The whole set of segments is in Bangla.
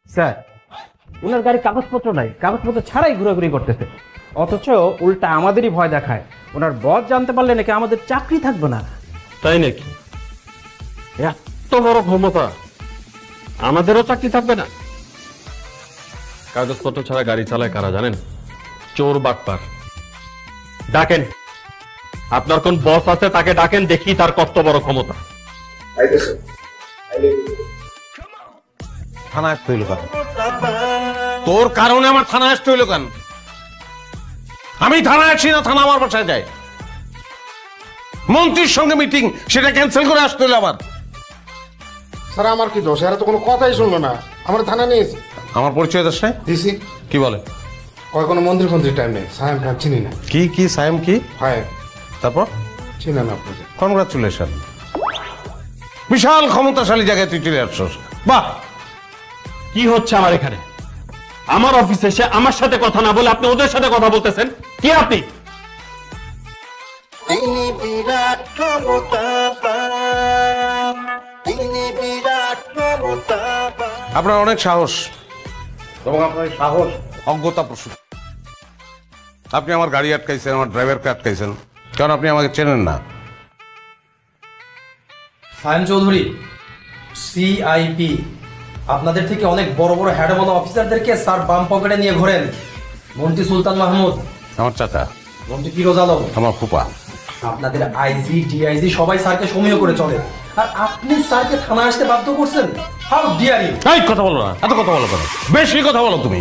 স্যার, ওনার গাড়ির কাগজপত্র নাই, কাগজপত্র ছাড়াই ঘোরাঘুরি করতেছে, অথচ উল্টা আমাদেরই ভয় দেখায়। ওনার বস জানতে পারলে নাকি আমাদের চাকরি থাকবে না। তাই নাকি? এত বড় ক্ষমতা, আমাদেরও চাকরি থাকবে না? কাগজপত্র ছাড়া গাড়ি চালায় কারা জানেন? চোর বাটপার। ডাকেন, আপনার কোন বস আছে তাকে ডাকেন, দেখি তার কত বড় ক্ষমতা। থানা আসতে হইল কেন? তোর কারণে আমার থানা আসতে হইল কেন? আমি থানায় আসি না, থানা আমার বাসায় যায়। মন্ত্রীর সঙ্গে মিটিং, সেটা ক্যান্সেল করে আসতে হইল আমার। স্যার আমার কি দোষ? এরা তো কোনো কথাই শুনলো না, আমার থানা নিয়েছে। আমার পরিচয় দোষ নাই? দিছি। কি বলে? কয় কোনো মন্ত্রী ফন্ত্রীর টাইম নেই, সাহেব ঠাক চিনি না। কি সায়েম কি? হয় তারপর? চিনি না আপনাদের। কনগ্রাচুলেশন, বিশাল ক্ষমতাশালী জায়গায় তুই চলে আসছস। বাহ! কি হচ্ছে আমার এখানে? আমার অফিসে এসে আমার সাথে কথা না বলে আপনি ওদের সাথে কথা বলতেছেন? কি আপনি? তিনি বিরাট ক্ষমতাবান, তিনি বিরাট ক্ষমতাবান। আপনার অনেক সাহস এবং আপনার সাহস অজ্ঞতা প্রসূত। আপনি আমার গাড়ি আটকাইছেন, আমার ড্রাইভারকে আটকাইছেন, কারণ আপনি আমাকে চেনেন না। সায়েম চৌধুরী, সিআইপি, আপনাদের থেকে অনেক বড় বড় হ্যাডমন অফিসারদেরকে স্যার বাম পকেটে নিয়ে ঘোরেন। মন্ত্রী সুলতান মাহমুদ, আমার চাচা, মন্ত্রী ফিরোজ আলম, আমার ফুপা, আপনাদের আইজি ডিআইজি সবাই স্যারকে সমীহ করে চলে, আর আপনি স্যারকে থানা আসতে বাধ্য করছেন। How dare you! এই কথা বলো না, এত কথা বলো কেন? বেশি কথা বলো তুমি।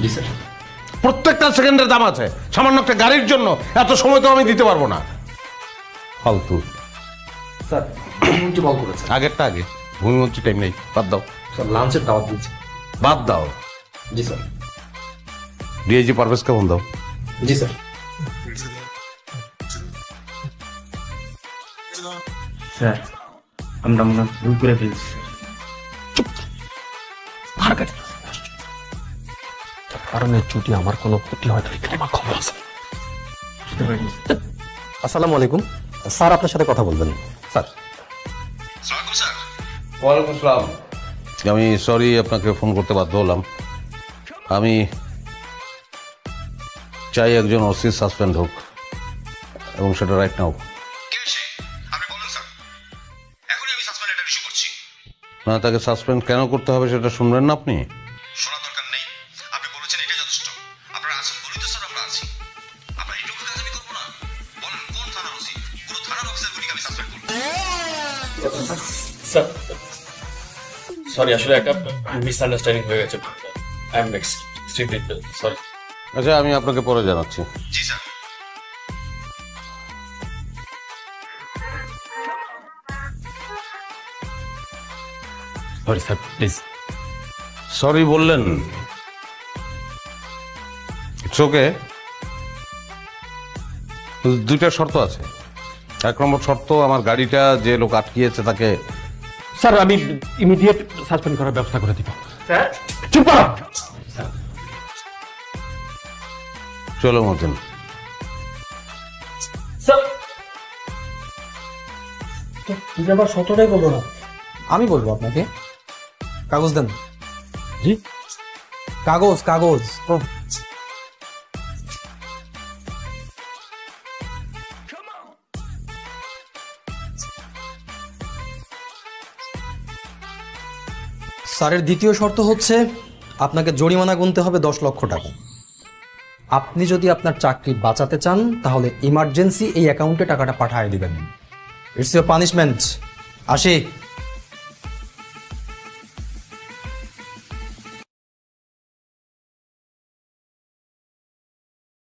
জি স্যার। প্রত্যেকটা সেকেন্ডের দাম আছে, সামান্য একটা গাড়ির জন্য এত সময় তো আমি দিতে পারবো না। ফালতু। স্যার মন্ত্রী বল করেছে। আগেরটা আগে, ভূমিমন্ত্রী টাইম নেই, বাদ দাও। স্যার লাঞ্চের দাওয়াত দিয়েছে। বাদ দাও। জি স্যার। ডিআইজি পারভেজকে ফোন দাও। জি স্যার। স্যার, আমরা মনে হয় ভুল করে ফেলছি। কারণে যদি আমার কোনো ক্ষতি হয় তাহলে আমার খবর আছে। আসসালামু আলাইকুম স্যার, আপনার সাথে কথা বলবেন স্যার। ওয়ালাইকুম আসসালাম। আমি সরি আপনাকে ফোন করতে বাধ্য হলাম। আমি চাই একজন ওসি সাসপেন্ড হোক, এবং সেটা রাইট নাও। না, তাকে সাসপেন্ড কেন করতে হবে সেটা শুনবেন না আপনি? শোনা দরকার নেই, আপনি বলেছেন এটা যথেষ্ট। আপনারা আছেন বলেই তো স্যার আমরা আছি। আপনার এইটুকু কাজ আমি করবো না? বলেন কোন থানার ওসি? পুরো থানার অফিসারগুলিকে আমি সাসপেন্ড করবো। স্যার সরি, আসলে একটা মিসআন্ডারস্ট্যান্ডিং হয়ে গেছে। I am extremely sorry. আচ্ছা, আমি আপনাকে পরে জানাচ্ছি। জি sir. Sorry sir, please. Sorry বললেন, ইটস ওকে। দুইটা শর্ত আছে। এক নম্বর শর্ত, আমার গাড়িটা যে লোক আটকিয়েছে তাকে। স্যার আমি ইমিডিয়েট সাসপেন্ড করার ব্যবস্থা করে দিব। স্যার, চুপ করো। চলো মতিন। স্যার তুমি আবার সতটাই বলবো না। আমি বলবো আপনাকে। কাগজ দেন। জি, কাগজ কাগজ। স্যারের দ্বিতীয় শর্ত হচ্ছে আপনাকে জরিমানা গুনতে হবে 10 লক্ষ টাকা। আপনি যদি আপনার চাকরি বাঁচাতে চান তাহলে ইমার্জেন্সি এই অ্যাকাউন্টে টাকাটা পাঠিয়ে দিবেন। It's your punishment. আসি।